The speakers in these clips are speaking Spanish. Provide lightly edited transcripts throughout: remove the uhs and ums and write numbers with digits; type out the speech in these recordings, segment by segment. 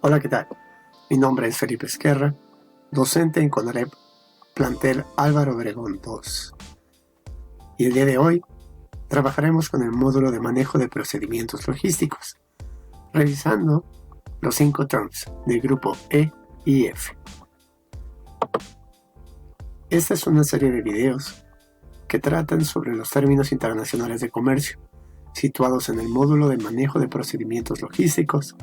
Hola, ¿qué tal? Mi nombre es Felipe Esquerra, docente en CONALEP, plantel Álvaro Obregón 2. Y el día de hoy trabajaremos con el módulo de manejo de procedimientos logísticos, revisando los 5 terms del grupo E y F. Esta es una serie de videos que tratan sobre los términos internacionales de comercio, situados en el módulo de manejo de procedimientos logísticos,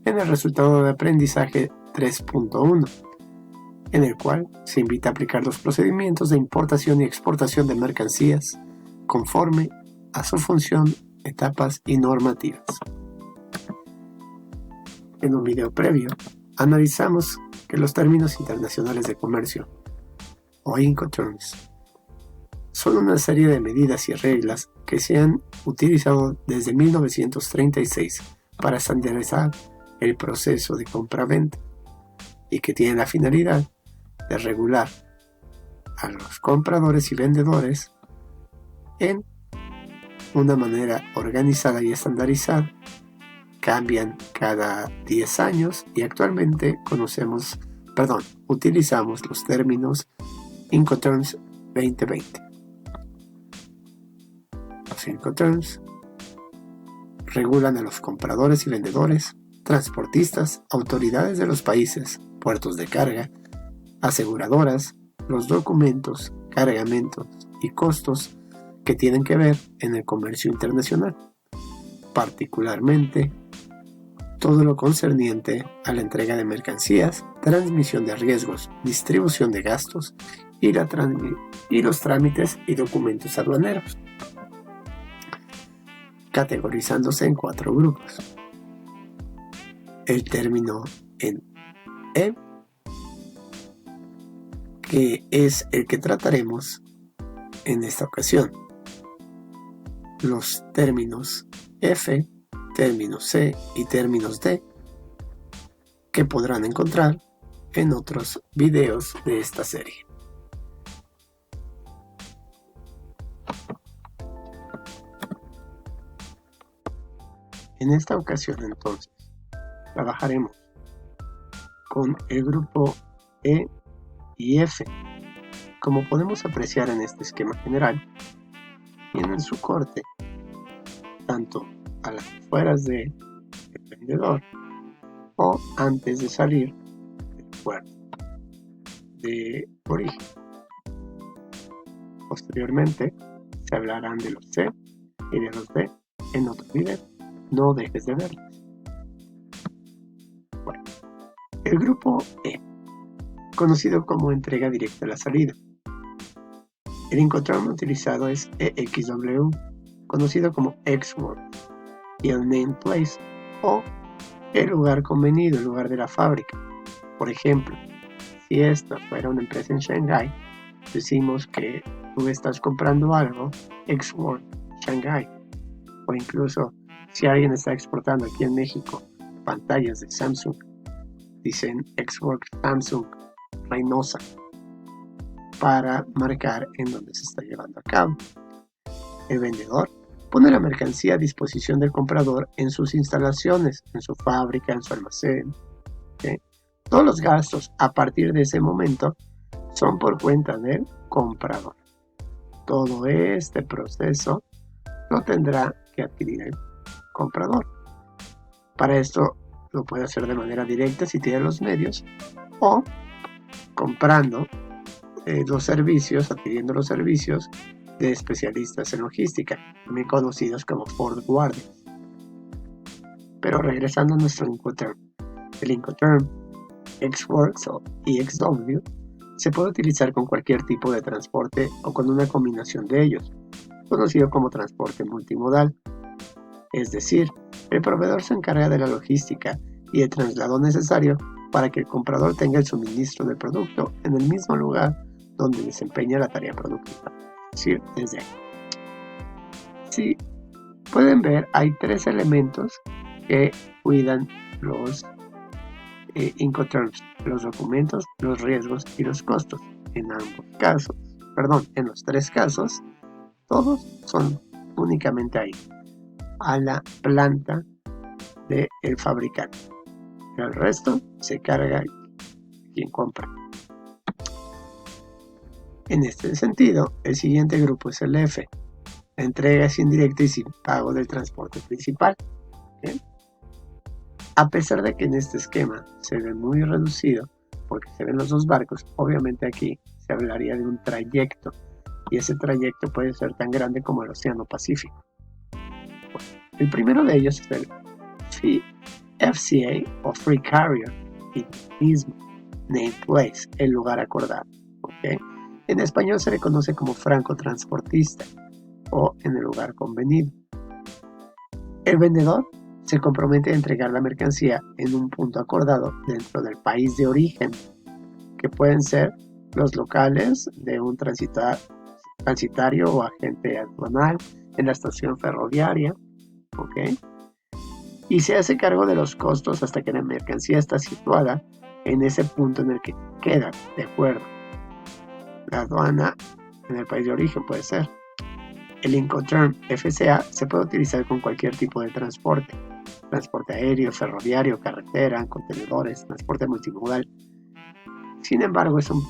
en el resultado de aprendizaje 3.1, en el cual se invita a aplicar los procedimientos de importación y exportación de mercancías conforme a su función, etapas y normativas. En un video previo, analizamos que los términos internacionales de comercio, o Incoterms, son una serie de medidas y reglas que se han utilizado desde 1936 para estandarizar el proceso de compra-venta y que tienen la finalidad de regular a los compradores y vendedores en una manera organizada y estandarizada. Cambian cada 10 años y actualmente utilizamos los términos Incoterms 2020. Los Incoterms regulan a los compradores y vendedores, transportistas, autoridades de los países, puertos de carga, aseguradoras, los documentos, cargamentos y costos que tienen que ver en el comercio internacional, particularmente todo lo concerniente a la entrega de mercancías, transmisión de riesgos, distribución de gastos y los trámites y documentos aduaneros, categorizándose en 4 grupos. El término en E, que es el que trataremos en esta ocasión. Los términos F, términos C y términos D, que podrán encontrar en otros videos de esta serie. En esta ocasión, entonces, trabajaremos con el grupo E y F. Como podemos apreciar en este esquema general, tienen su corte tanto a las afueras del vendedor o antes de salir del puerto de origen. Posteriormente se hablarán de los C y de los D en otro video. No dejes de verlos. Bueno, el grupo E, conocido como entrega directa a la salida. El Incoterm utilizado es EXW, conocido como Export, y el Name Place, o el lugar convenido, el lugar de la fábrica. Por ejemplo, si esta fuera una empresa en Shanghái, decimos que tú estás comprando algo, Export Shanghái. O incluso, si alguien está exportando aquí en México pantallas de Samsung, dicen Export Samsung Reynosa, para marcar en dónde se está llevando a cabo. El vendedor pone la mercancía a disposición del comprador en sus instalaciones, en su fábrica, en su almacén. ¿Sí? Todos los gastos a partir de ese momento son por cuenta del comprador. Todo este proceso lo tendrá que adquirir el comprador. Para esto lo puede hacer de manera directa si tiene los medios, o comprando los servicios, adquiriendo los servicios de especialistas en logística, también conocidos como forwarders. Pero regresando a nuestro Incoterm, el Incoterm Xworks o EXW se puede utilizar con cualquier tipo de transporte o con una combinación de ellos, conocido como transporte multimodal. Es decir, el proveedor se encarga de la logística y el traslado necesario para que el comprador tenga el suministro del producto en el mismo lugar donde desempeña la tarea productiva, es decir, desde ahí. Si pueden ver, hay 3 elementos que cuidan los Incoterms: los documentos, los riesgos y los costos. En los 3 casos, todos son únicamente ahí, a la planta del fabricante. El resto se carga quien compra. En este sentido, el siguiente grupo es el F. La entrega es indirecta y sin pago del transporte principal. ¿Okay? A pesar de que en este esquema se ve muy reducido, porque se ven los dos barcos, obviamente aquí se hablaría de un trayecto, y ese trayecto puede ser tan grande como el Océano Pacífico. Bueno, el primero de ellos es el FCA o Free Carrier, y mismo, Named Place, el lugar acordado. ¿Okay? En español se le conoce como franco transportista o en el lugar convenido. El vendedor se compromete a entregar la mercancía en un punto acordado dentro del país de origen, que pueden ser los locales de un transitario o agente aduanal, en la estación ferroviaria, ¿ok? Y se hace cargo de los costos hasta que la mercancía está situada en ese punto en el que queda, de acuerdo. La aduana en el país de origen puede ser. El Incoterm FCA se puede utilizar con cualquier tipo de transporte aéreo, ferroviario, carretera, contenedores, transporte multimodal. Sin embargo, es un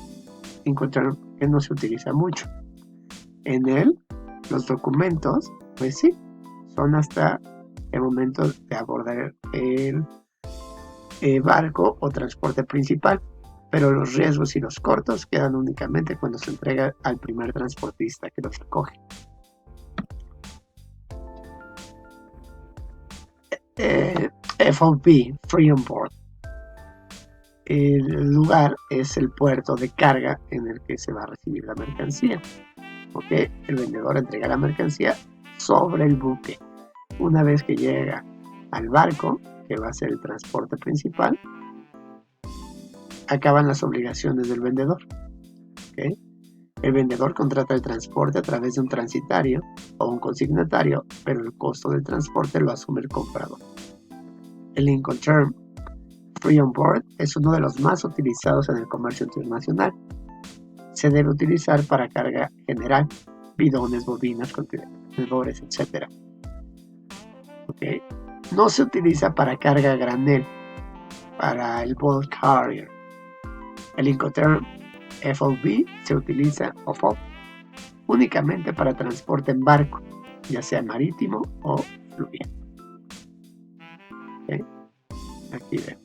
Incoterm que no se utiliza mucho. En él, los documentos, pues sí, son hasta el momento de abordar el barco o transporte principal, pero los riesgos y los cortos quedan únicamente cuando se entrega al primer transportista que los recoge. FOB, Free on Board. El lugar es el puerto de carga en el que se va a recibir la mercancía. ¿Okay? El vendedor entrega la mercancía sobre el buque. Una vez que llega al barco, que va a ser el transporte principal, acaban las obligaciones del vendedor. ¿Okay? El vendedor contrata el transporte a través de un transitario o un consignatario, pero el costo del transporte lo asume el comprador. El Incoterm Free on Board es uno de los más utilizados en el comercio internacional. Se debe utilizar para carga general, bidones, bobinas, contenedores, etc. ¿Okay? No se utiliza para carga a granel, para el bulk carrier. El Incoterm FOB se utiliza únicamente para transporte en barco, ya sea marítimo o fluvial. ¿Okay? Aquí ven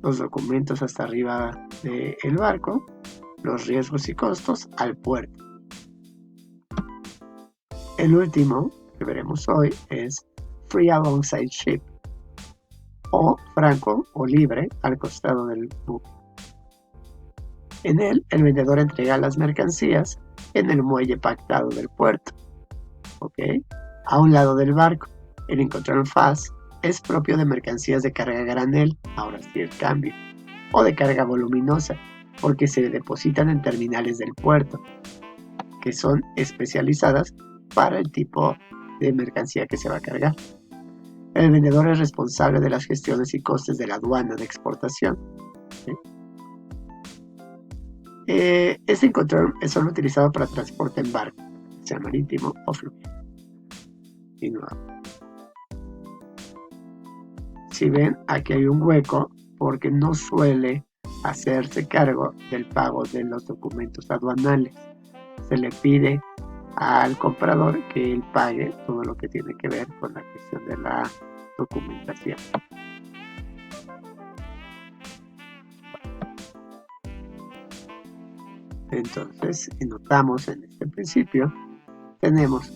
los documentos hasta arriba del barco, los riesgos y costos al puerto. El último que veremos hoy es Free Alongside Ship, o franco o libre al costado del buque. En él, el vendedor entrega las mercancías en el muelle pactado del puerto, ¿okay? A un lado del barco. El Incoterm Fast es propio de mercancías de carga granel, ahora sí el cambio, o de carga voluminosa, porque se depositan en terminales del puerto, que son especializadas para el tipo de mercancía que se va a cargar. El vendedor es responsable de las gestiones y costes de la aduana de exportación. ¿Sí? Este Incoterm es solo utilizado para transporte en barco, sea marítimo o fluvial. Y no. Si ven, aquí hay un hueco porque no suele hacerse cargo del pago de los documentos aduanales. Se le pide al comprador que él pague todo lo que tiene que ver con la cuestión de la documentación. Entonces, si notamos en este principio, tenemos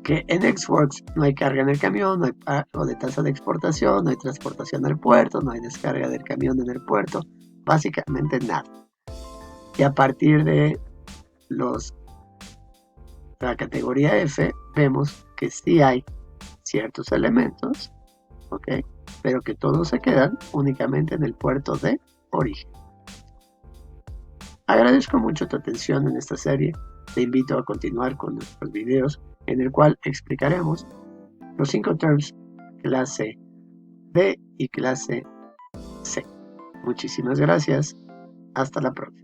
que en Xworks no hay carga en el camión, no hay pago de tasa de exportación, no hay transportación al puerto, no hay descarga del camión en el puerto, básicamente nada. Y a partir de la categoría F, vemos que sí hay ciertos elementos, ¿okay? Pero que todos se quedan únicamente en el puerto de origen. Agradezco mucho tu atención en esta serie. Te invito a continuar con nuestros videos en el cual explicaremos los Incoterms clase B y clase C. Muchísimas gracias. Hasta la próxima.